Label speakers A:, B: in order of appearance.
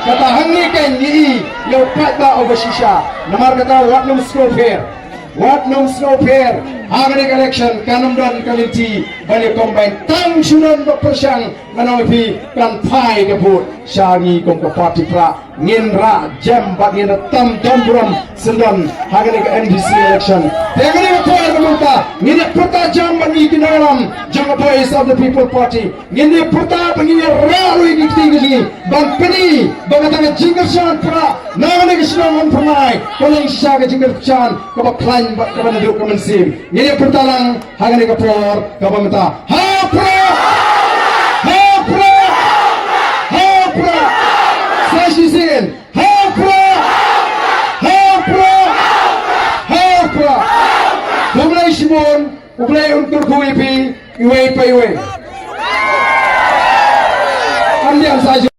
A: kata hangikan ni yo patba obasisha namar kata wat num snow fair agni election kanum dan kalinti bani combine tang sunan berpersang manopi kan pai debut syangi kong ke parti pra nginra jam bagi tam tambram sendan agni ke NDC election agni power meminta ngini perta jam bagi kinalam jang voice of the people party ngini perta bagi ralu ini tinggi bang peni bagatang jingersan pra nangani kesenangan pernai kolang syaga jingersan kebaklan kepada duk kemensim ngini pertalang agni ke power kepada ha Sashisin, Hapra, Bublay Shimon, Bublay untuk Kuipi, iwe pa iwe. Andiyan saja.